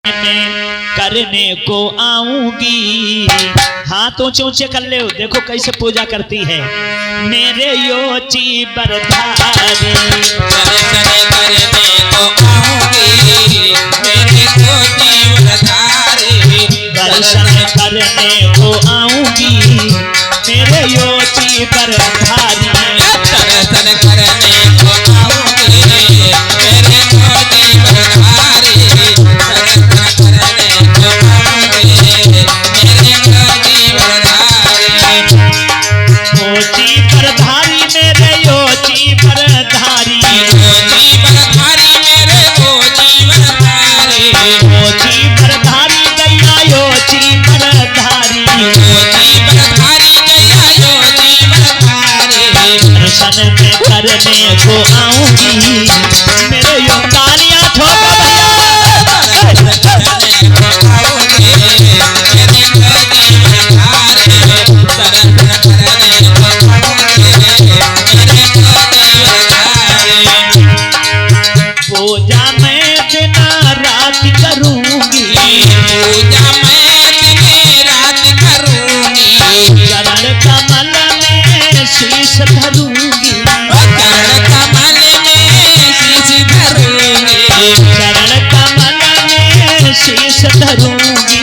में करने को आऊंगी। हाथ ऊंचे ऊंचे कर ले, देखो कैसे पूजा करती है। मेरे योची बरधारी दर्शन करने को आऊंगी, मेरे योची बरधारी। दर्शन करने को आऊंगी, मेरे योची बरधारी। दर्शन करने को आऊंगी, मेरे योची बरधारी। दर्शन में करने को आऊंगी, मेरे यो तालियां ठोको पूजा मैं दिन रात करूंगी, पूजा मैं दिन रात करूंगी। चरण कमल में शीश धरूंगी, चरण कमल में शीश धरूंगी। चरण कमल में शीश धरूंगी।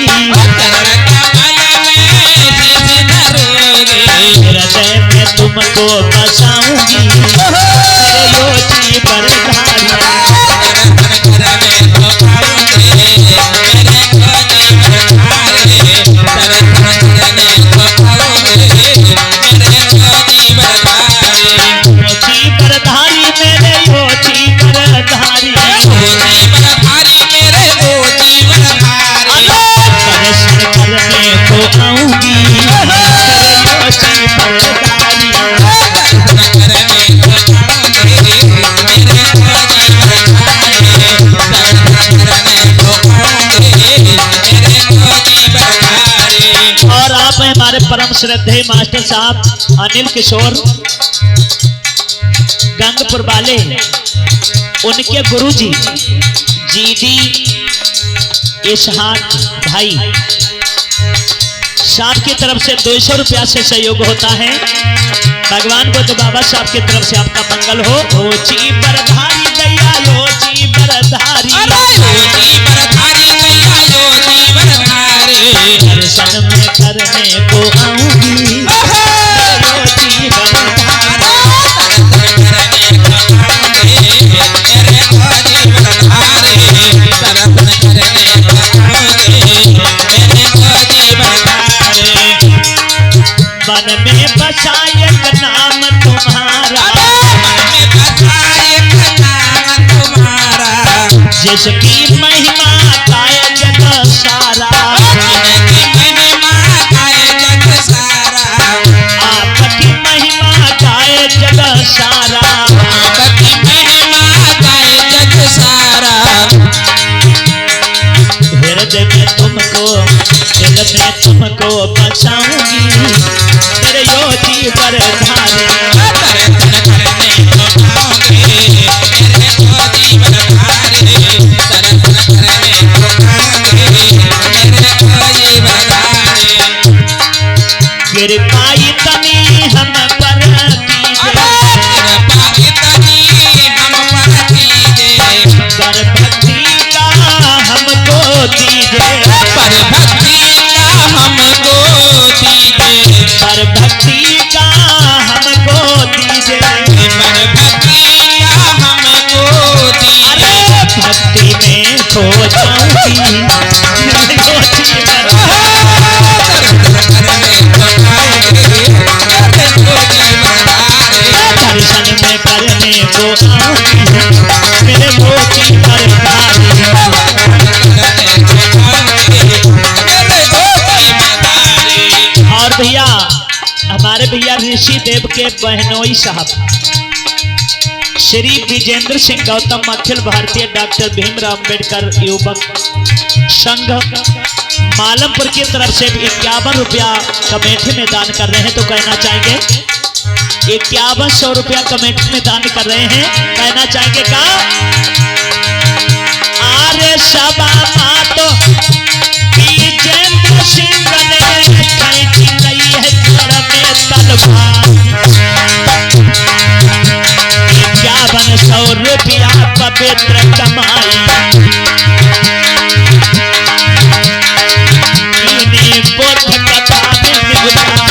चरण कमल में शीश धरूंगी। हृदय में तुमको बसाऊंगी, मेरे योची बरधारी। हमारे परम श्रद्धेय मास्टर साहब अनिल किशोर गंगपुर वाले, उनके गुरुजी जीडी इसहाक भाई साहब की तरफ से 200 रुपया से सहयोग होता है। भगवान बुद्ध बाबा साहब की तरफ से आपका मंगल हो। ओची बरधारी दैया लोची बरधारी, दर्शन में करने को आऊंगी, योची बरधारी। मन में बसा एक नाम तुम्हारा, जिसकी महिमा गाय जग सारा। आपकी महिमा गाय जग सारा। हृदय में तुमको, दिल में तुमको बसाऊंगी, मेरे योची बरधारी। कृपाई तनी हम पर पर भक्ति का हमको दीजिए, पर भक्ति का हमको दीजिए। पर भक्ति का हमको दीजिए। पर भक्ति का हमको दीजिए। भक्ति में खो जाऊंगी, योची बरधारी। दर्शन में करने को आऊंगी, मेरे योची बरधारी। और भैया हमारे भैया ऋषि देव के बहनोई साहब श्री विजेंद्र सिंह गौतम अखिल भारतीय डॉक्टर भीमराव अंबेडकर युवक संघ मालमपुर की तरफ से 51 रुपया कमेटी में दान कर रहे हैं। तो कहना चाहेंगे 5100 रुपया कमेटी में दान कर रहे हैं। कहना चाहेंगे का अरे सबा मातो विजेंद्र सिंह ने खींची गई है घर में तलवार। 5100 रुपया पवित्र कमाई इन्हीं बुद्ध कथा में निगुता।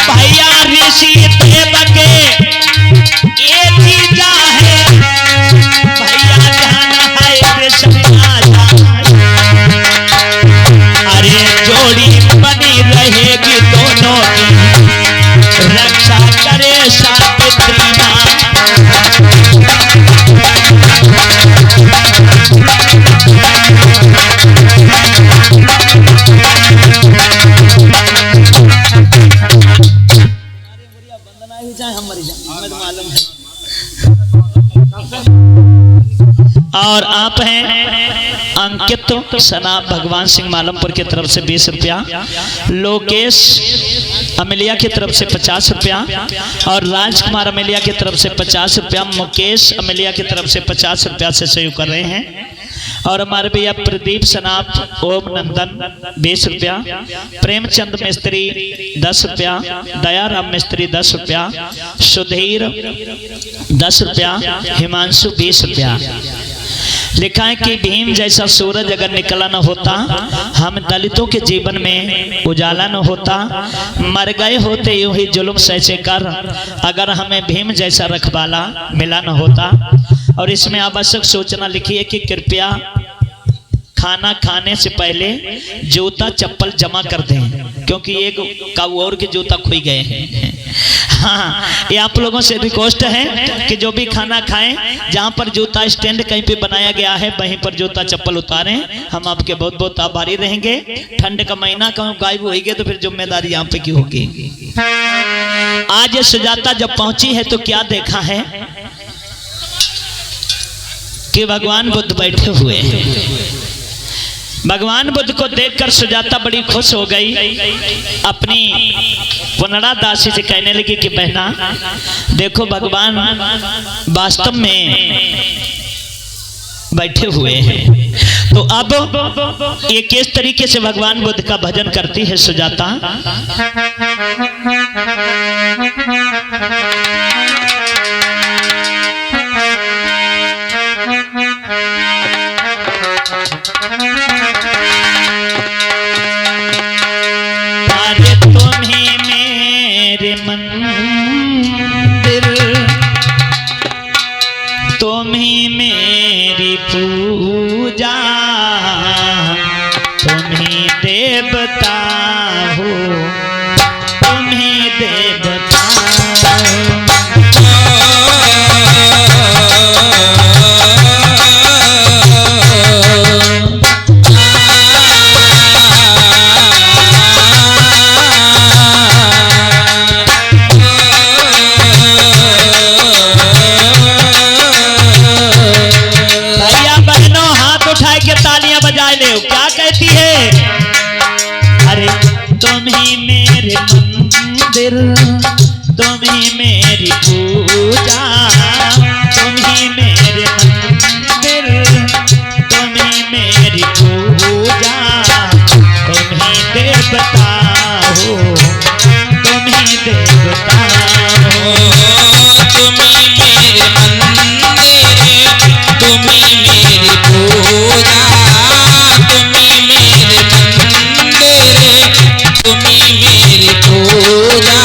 भैया ऋषि देव के एक ही जा है भैया जाना है ऋषभाजा। अरे जोड़ी बनी रहेगी दोनों की रक्षा करे सावित्री माँ। और आप हैं अंकित सना भगवान सिंह मालमपुर की तरफ से 20 रुपया, लोकेश अमेलिया की तरफ से 50 रुपया और राजकुमार अमेलिया की तरफ से 50 रुपया, मुकेश अमेलिया की तरफ से 50 रुपया से सहयोग कर रहे हैं। और हमारे भैया प्रदीप सनाप ओम नंदन 20 रुपया, प्रेमचंद मिस्त्री 10 रुपया, दयाराम मिस्त्री 10 रुपया, सुधीर 10 रुपया, हिमांशु 20 रुपया। लिखा है कि भीम जैसा सूरज अगर निकला न होता, हम दलितों के जीवन में उजाला न होता, मर गए होते यूं ही जुल्म सहसे कर, अगर हमें भीम जैसा रखवाला मिला न होता। और इसमें आवश्यक सूचना लिखी है कि कृपया खाना खाने से पहले जूता चप्पल जमा कर दें, क्योंकि एक काऊ और के जूता खोई गए हैं। हाँ, ये आप लोगों से रिक्वेस्ट है कि जो भी खाना खाएं, जहाँ पर जूता स्टैंड कहीं पे बनाया गया है वहीं पर जूता चप्पल उतारें। हम आपके बहुत बहुत आभारी रहेंगे। ठंड का महीना कहूँ गायब होगी तो फिर जिम्मेदारी यहाँ पे की होगी। आज ये सुजाता जब पहुंची है तो क्या देखा है कि भगवान बुद्ध बैठे हुए हैं। भगवान बुद्ध को देखकर सुजाता बड़ी खुश हो गई। अपनी पुनरा दासी से कहने लगी कि बहना देखो, भगवान वास्तव में बैठे हुए हैं। तो अब ये किस तरीके से भगवान बुद्ध का भजन करती है सुजाता। मंदिर तुम ही मेरी पूजा, तुम ही देवता हो, तुम ही देवता हो। क्या कहती है? अरे तुम ही मेरे मंदिर, तुम ही मेरी पूजा, तुम ही मेरे मंदिर, तुम ही मेरी पूजा, तुम ही देवता हो, तुम ही देवता हो। तुम ही मेरे मंदिर, तुम ही मेरी पूजा,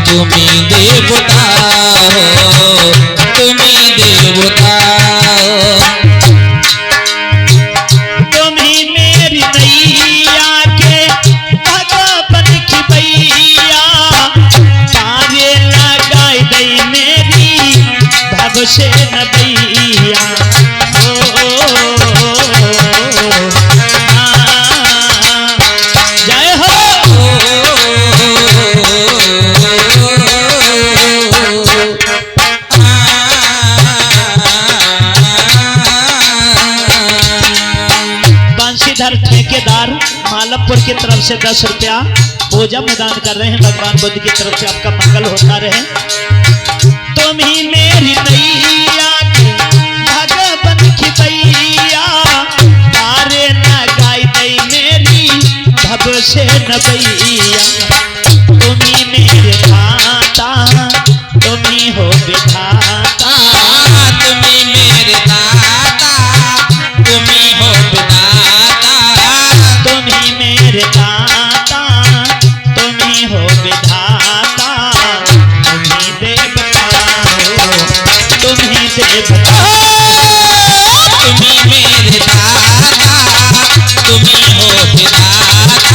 तुम्ही देवता हो, तुम्ही देवता हो। तुम्ही मेरी नैया के भगवान की भैया, तारे लगाई दई मेरी भव से नदैया। जय हो। ठेकेदार मालमपुर की तरफ से 10 रुपया पूजा में दान कर रहे हैं। भगवान बुद्ध की तरफ से आपका मंगल होता रहे। तुम ही मेरी नैया भगवन की बैया, तारे न गाय दई मेरी भव से न बैया। तुम ही मेरे दाता, तुम ही हो विधाता, तुम ही मेरे दाता, तुम ही हो विधाता, तुम ही मेरे दाता, तुम ही हो विधाता, तुम ही देवता हो, तुम ही देवता हो। तुम ही मेरे दाता, तुम ही हो विधाता,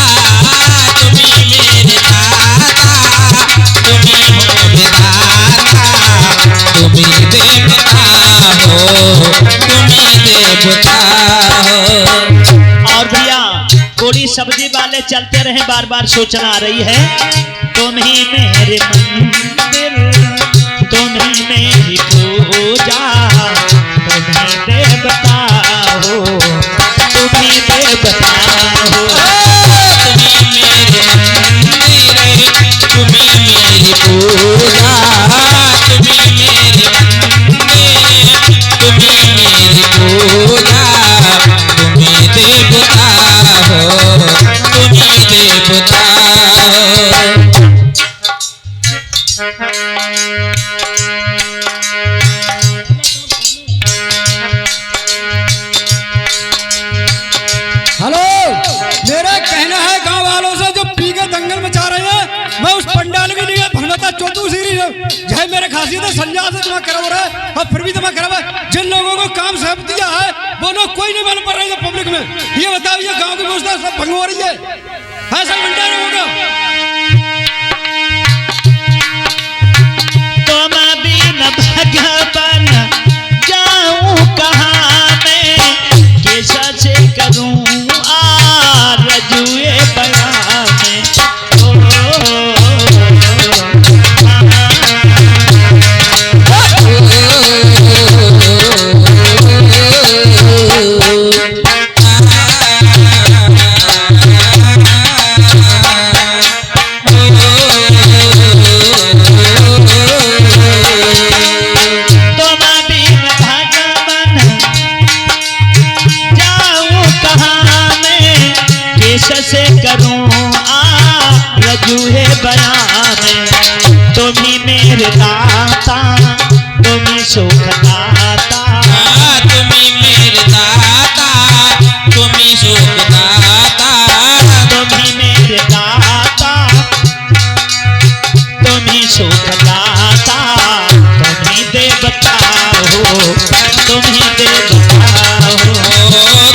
तुम ही मेरे दाता, तुम ही हो विधाता, तुम ही देवता हो, तुम ही देवता हो। और भैया पूरी सब्जी वाले चलते रहे, बार बार सूचना आ रही है। तुम ही मेरे मंदिर, तुम ही मेरी पूजा, तुम ही देवता हो, तुम ही देवता हो। तुम ही मेरे मंदिर, तुम ही मेरी पूजा, तुम ही मेरे मंदिर, तुम ही मेरी पूजा, तुम ही देवता हो, तुम ही देवता हो। हेलो, मेरा कहना है गांव वालों से जो पी के दंगल मचा रहे हैं, मैं उस पंडाल के लिए भगवता चौथू सीरी जय मेरे खासियत है संजा से जमा करा रहा है और फिर भी जमा करा है। जिन लोगों को काम सौंप दिया है वो लोग कोई नहीं मालूम पड़ रहे पब्लिक में। ये बताओ, ये गांव की व्यवस्था सब भंग हो रही है, ऐसा भंडारा होगा। तुम बिन भगवान जाऊं कहाँ मैं, कैसे करूं आरज़ुए बयां में। से करूं आरज़ुए बयां में। तुम ही मेरे दाता, तुम ही सुख दाता, तुम ही मेरे दाता, तुम ही सुख दाता, तुम ही मेरे दाता, तुम ही सुख दाता, तुम ही देवता हो, तुम ही देवता हो।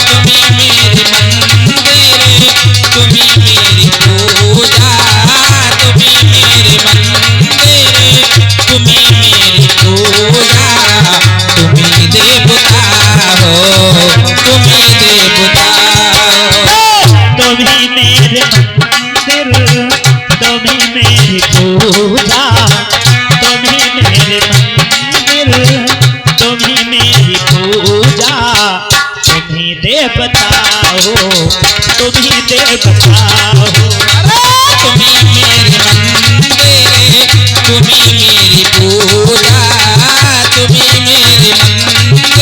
तुम ही मेरे मंदिर, तुम ही मेरी पूजा, तुम ही मेरे मंदिर, तुम ही मेरी पूजा, तुम ही देवता हो, तुम ही देवता हो। तुम ही मेरे मंदिर, तुम ही मेरी पूजा, तुम ही मेरे मंदिर, तुम ही मेरी पूजा, तुम ही देवता हो, तुम ही देवता हो। तुम ही मेरे मंदिर, तुम ही मेरी पूजा, तुम ही मेरे मंदिर,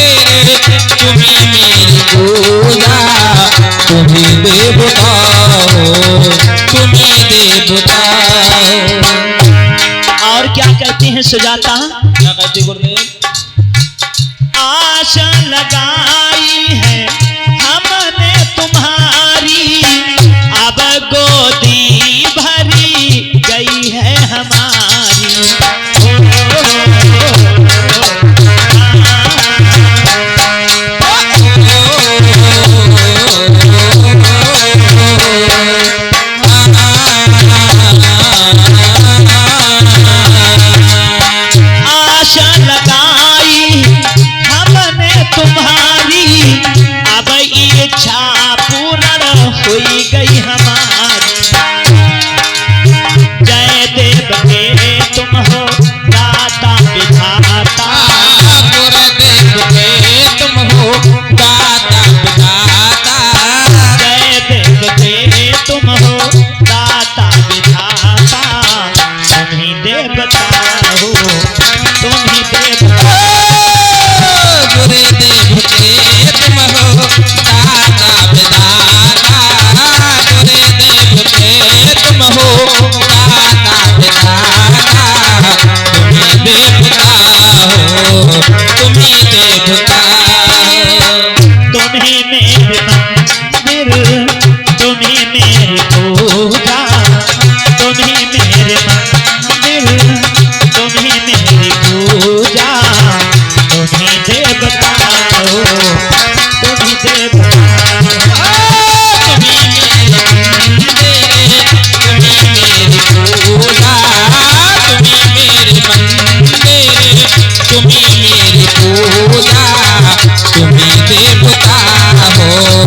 तुम ही मेरी पूजा, तुम ही देवता हो, तुम ही देवता हो। और क्या कहती हैं सुजाता? क्या कहती गुरुदेव? आशा लगाई है हमने तुम्हारी, अब गोदी भरी गई है हमारी।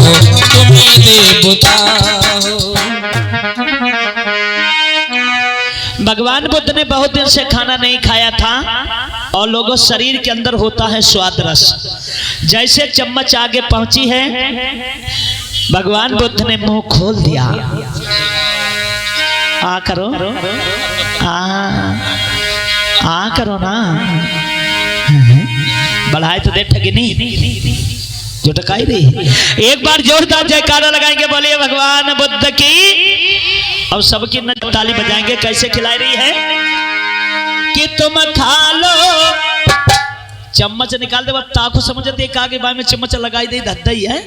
तुम ही देवता हो। भगवान बुद्ध ने बहुत दिन से खाना नहीं खाया था और लोगों शरीर के अंदर होता है स्वाद रस। जैसे चम्मच आगे पहुंची है भगवान बुद्ध ने मुंह खोल दिया। आ करो आ करो ना, बढ़ाए तो दे ठगिनी जो टकाई रही। एक बार जोरदार जयकारा लगाएंगे, बोलिए भगवान बुद्ध की। और सबकी न ताली बजाएंगे। कैसे खिलाई रही है कि तुम खा लो, चम्मच निकाल दे, ताको समझते एक आगे बाय में चम्मच लगाई दे, धद्दा ही है।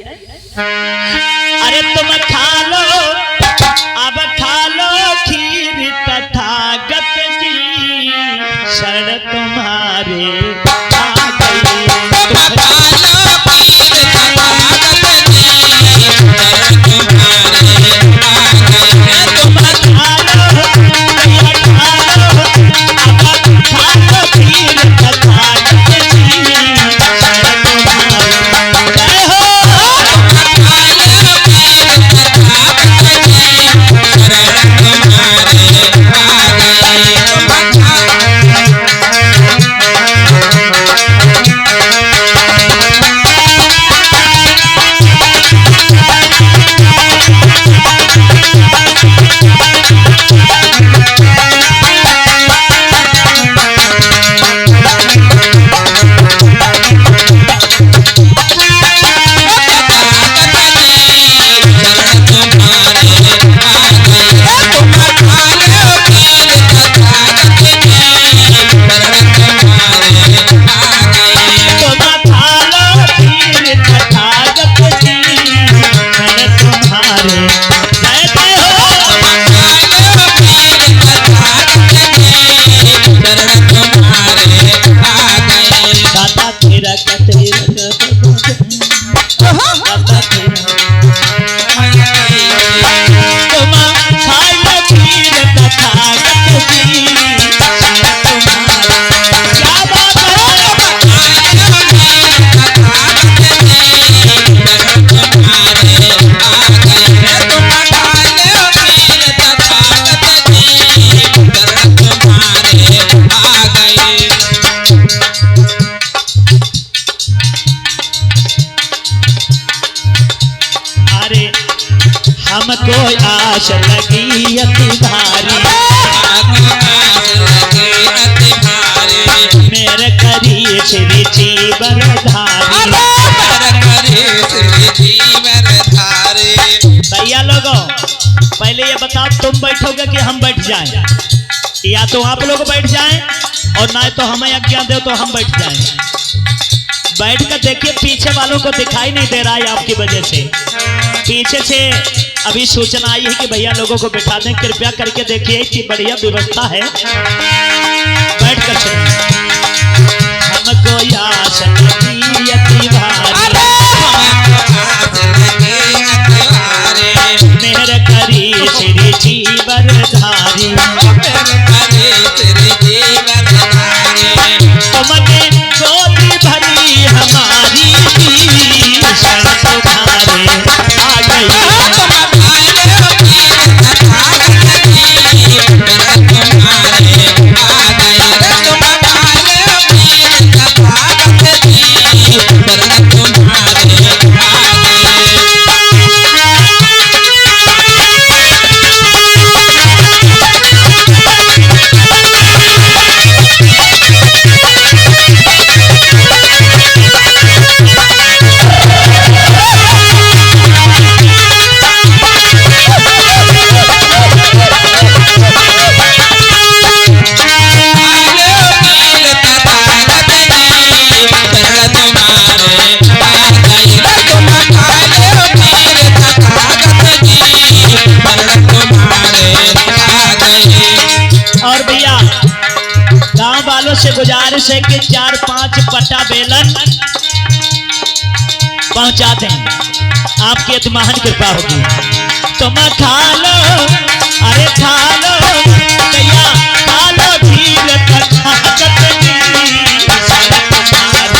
अरे तुम खा लो, अब खा लो खीर तथागत की, शरण तुम्हारे आ गई। तुम खा लो खीर तथागत की, शरण तुम्हारे आ गई। तुम खा लो, अब खा लो खीर तथागत की, शरण तुम्हारे। जय हो। हमको आस लगी अति भारी, मेरे करिए श्री जीवन धारी। भैया लोगों, पहले ये बताओ, तुम बैठोगे कि हम बैठ जाएं? या तो आप लोग बैठ जाएं और ना तो हमें आज्ञा दो तो हम बैठ जाएं। बैठ कर देखिए, पीछे वालों को दिखाई नहीं दे रहा है आपकी वजह से। पीछे से अभी सूचना आई है कि भैया लोगों को बिठा दें। कृपया करके देखिए कि बढ़िया व्यवस्था है, बैठ कर चलिए। हमको आस लगी अति भारी, मेरे करी श्री जीवन धारी। तुमने गोदी भरी हमारी, शरण तुम्हारे आ गई। से गुजारिश है कि 4-5 पट्टा बेलन पहुंचा दें, आपकी अति महान कृपा होगी। तुम खा लो, अरे खा लो भैया, खा लो खीर तथागत की, शरण तुम्हारे।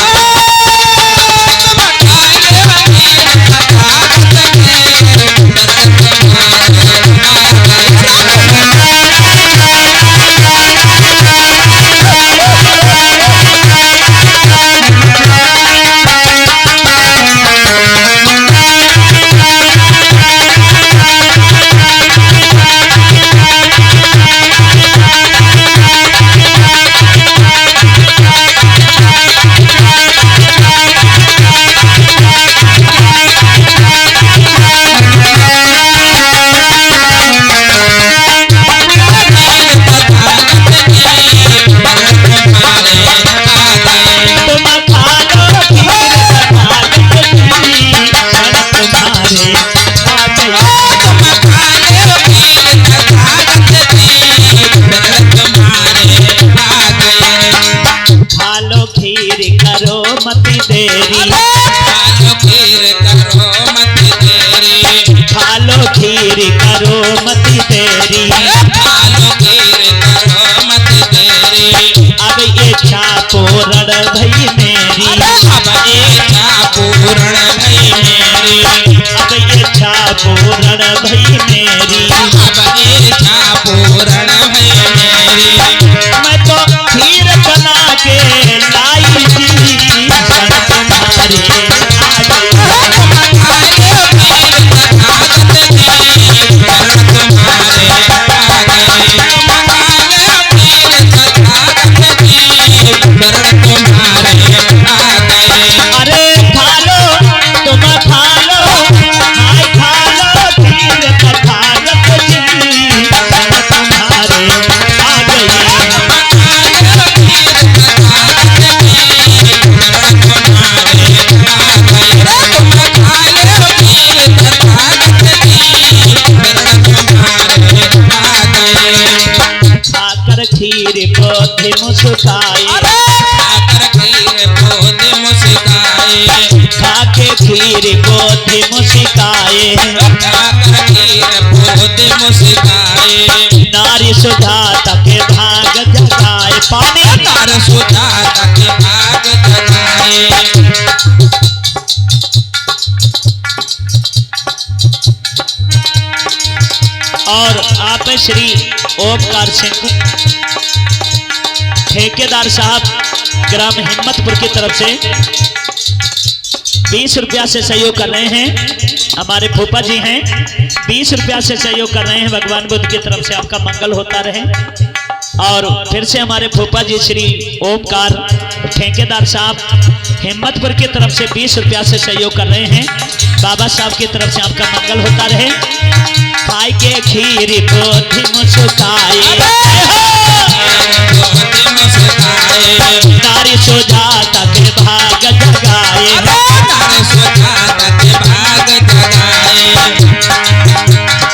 खीर करो मत देरी, खालो खीर करो मत देरी, अब इच्छा पूर्ण भई मेरी, अब इच्छा पूर्ण भई मेरी, अब इच्छा पूर्ण भई मेरी, अब इच्छा पूर्ण भई मेरी। मैं तो खीर बना के लाई थी सन तुम्हारे आगे। अरे खा लो तुम खा लो, हाय खा लो खीर तथागत जी सन तुम्हारे आ गई। खाकर खीर पोते मुस्काए, खाके खीर पोते मुस्काए, नारी सुधा तक भाग जगाए। पानी और आप श्री ओमकार सिंह ठेकेदार साहब ग्राम हिम्मतपुर की तरफ से 20 रुपया से सहयोग कर रहे हैं। हमारे फूफा जी हैं, 20 रुपया से सहयोग कर रहे हैं। भगवान बुद्ध की तरफ से आपका मंगल होता रहे। और फिर से हमारे फूफा जी श्री ओमकार ठेकेदार साहब हिम्मतपुर की तरफ से 20 रुपया से सहयोग कर रहे हैं। बाबा साहब की तरफ से आपका मंगल होता रहे। खाई के खीर पोथी मुस्काए, नारी सुजाता के भाग जगाए।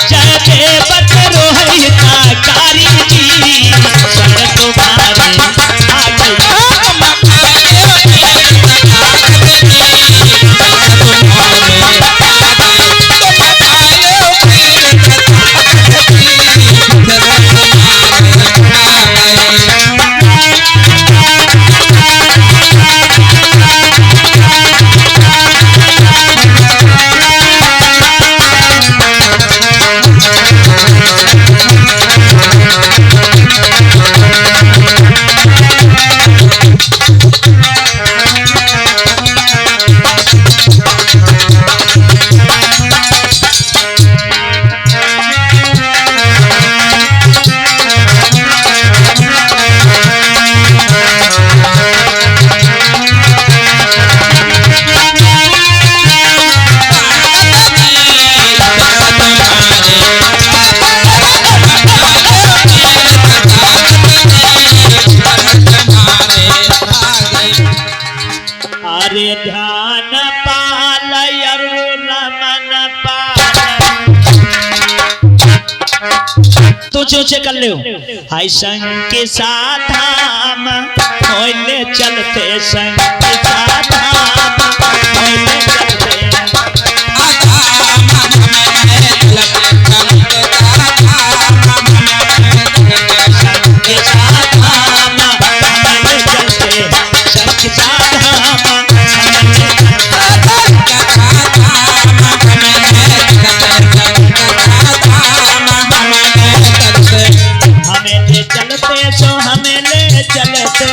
जय देवत रोहिता कारी जी सन तुम्हारे आ गई। अरे ध्यान पाल रमन पाल तू ऊंचे कर ले हाय संग के साथ हम होले चलते संग के साथ हम होले चलते संग के साथ हम होले चलते संग के साथ हम हमें ले चलते सो हमें ले चलते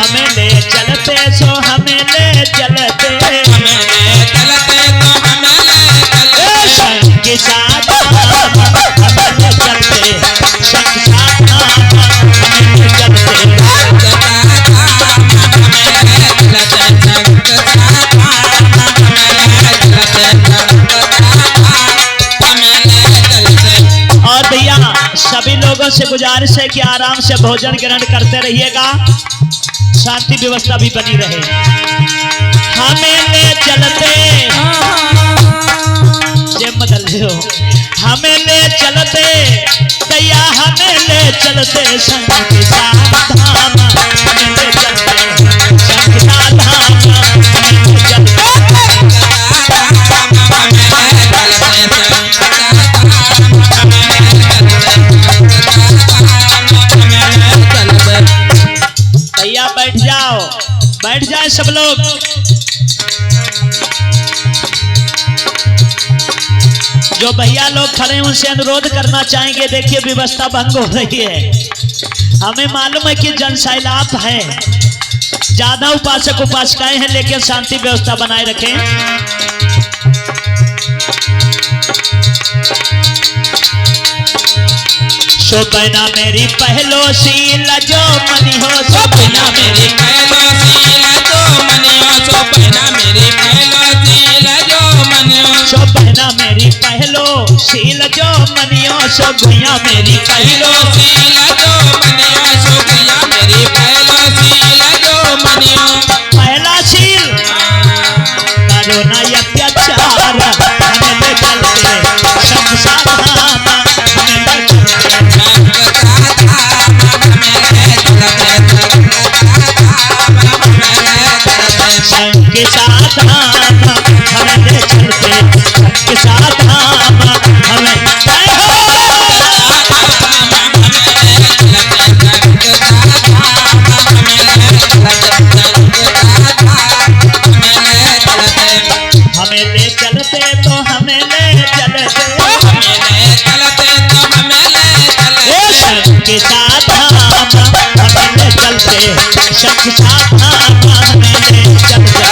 हमें ले चलते सो हमें ले चलते संग के साथ हमें ले चलते संग के साथ हमें ले चलते और भैया सभी लोगों से गुजारिश है कि आराम से भोजन ग्रहण करते रहिएगा, शांति व्यवस्था भी बनी रहे। हमें ले चलते जब बदल हो हमें ले चलते भैया हमें ले चलते संग के साथ धाम हमें ले चलते संग के साथ धाम हमें ले चलते जाए सब लोग। जो भैया लोग खड़े हैं उनसे अनुरोध करना चाहेंगे, देखिए व्यवस्था भंग हो रही है। हमें मालूम है कि जनसैलाब है, ज्यादा उपासक उपासिकाएं हैं, लेकिन शांति व्यवस्था बनाए रखें। शोभना मेरी पहलो शील जो मनी हो, शोभना मेरी पहलो शील जो मनी हो, शोभना मेरी पहलो शील जो मनी हो, शोभना मेरी पहलो शील जो मनी हो, शोभया मेरी पहलो शील जो मनी हो, शोभया मेरी पहलो शील जो मनी हो। पहला शील करो ना अत्याचार, हमें ले चलते संसार धाम, हमें ले चलते संग के साथ धाम, हमें ले चलते संग के साथ धाम, हमें हमें ले चलते तो हमें ले चलते, संग के साथ धाम, हमें ले चलते संग के साथ धाम, हमें ले चलते।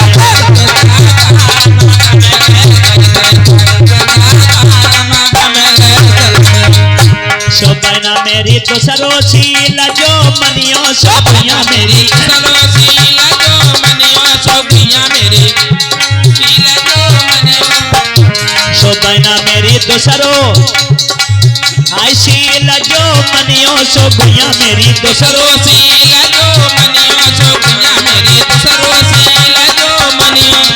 शोभना मेरी तो सरोशील जो मनियो, शोभया मेरी शोभना मेरी तो सरो आई शील जो मनियो, शोभया मेरी तो सरो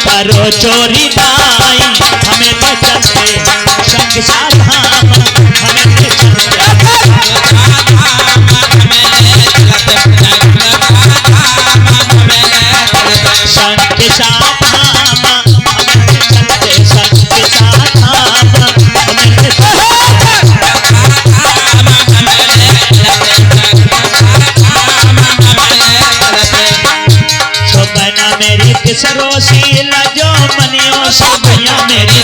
करो चोरी दाई, हमें ले चलते संग साथ धाम, हमें ले चलते संग के साथ धाम, हमें ले चलते संग के साथ धाम, हमें ले शोभना मेरी तिसरोशील जो मनियो, शोभया मेरी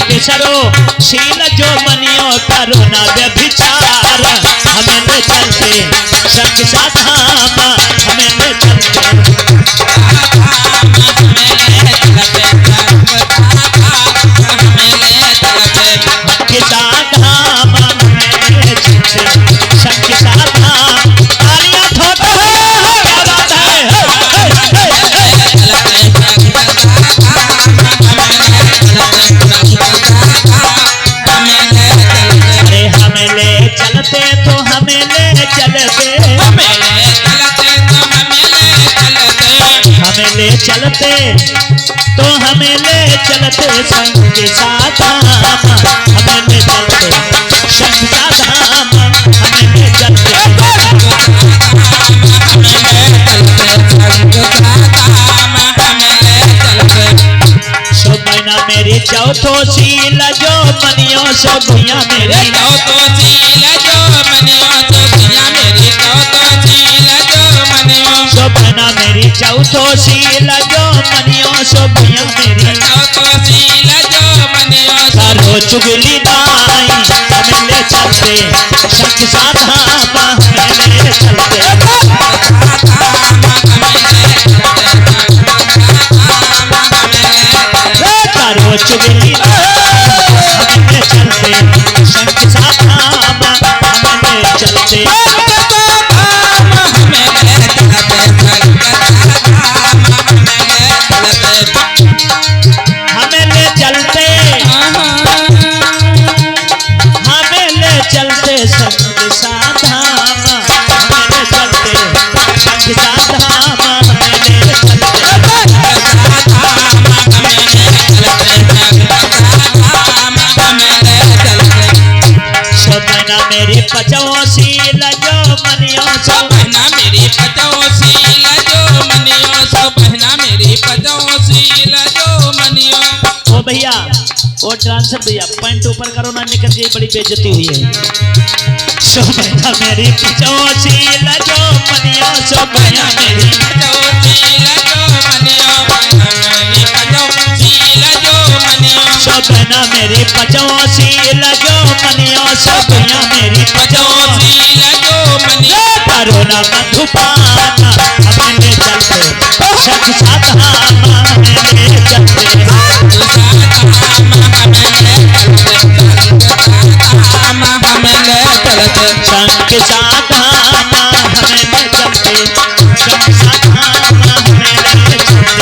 तिसरोशील जो मनियो, करो ना व्यभिचार, हमें ले चलते संग साथ धाम, हमें ले चलते के साथ धाम, हमें ले चलते संग के साथ धाम। तालियां ठोको, क्या बात है। अरे हमें ले चलते तो हमें ले चलते, हमें ले चलते तो हमें ले चलते संग के साथ धाम, हमें ले चलते संग साथ धाम, हमें ले चलते शोभना मेरी चौथो शील जो मनियो, शोभया मेरी शोभना मेरी चौथो शील जो मनियो, शोभया मेरी करो चुगली दाई, हमें ले चलते संग साथ धाम, हमें ले चलते करो चुगली हमें ले चलते संग साथ धाम, हमें ले चलते हमें ले चलते संग साथ धाम, हमें ले चलते संग साथ धाम, हमें ले चलते शोभना मेरी पचो शील जो मनियो, शोभना मेरी पचो शील जो मनियो, शोभना मेरी पचो शील जो मनियो। ओ भैया वो डांसर भैया पैंट ऊपर करो ना, निकल गई, बड़ी बेइज्जती हुई है। शोभना मेरी पचौसी लजो मनिया, शोभना मेरी शोभना मेरी पचौसी लजो मनिया, शोभना मेरी पचौसी करो ना मधुपाना, हमें ले चलते सच साधामा, हमें ले चलते संग साधामा, हमें ले चलते संग साधामा, हमें ले चलते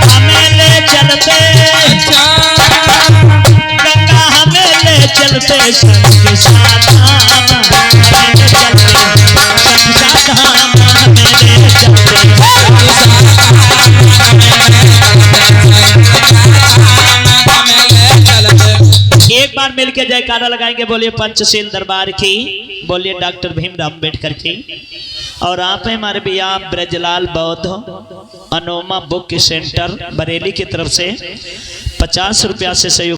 हमें ले चलते गंगा, हमें ले चलते संग साधामा, हमें ले चलते संग साधामा, हमें ले चलते। एक बार मिलके जयकारा लगाएंगे, बोलिए पंचशील दरबार की, बोलिए डॉक्टर भीमराव अम्बेडकर की। और आप हैं हमारे भैया ब्रजलाल बौद्ध, अनोमा बुक सेंटर बरेली की तरफ से 50 रुपया से सहयोग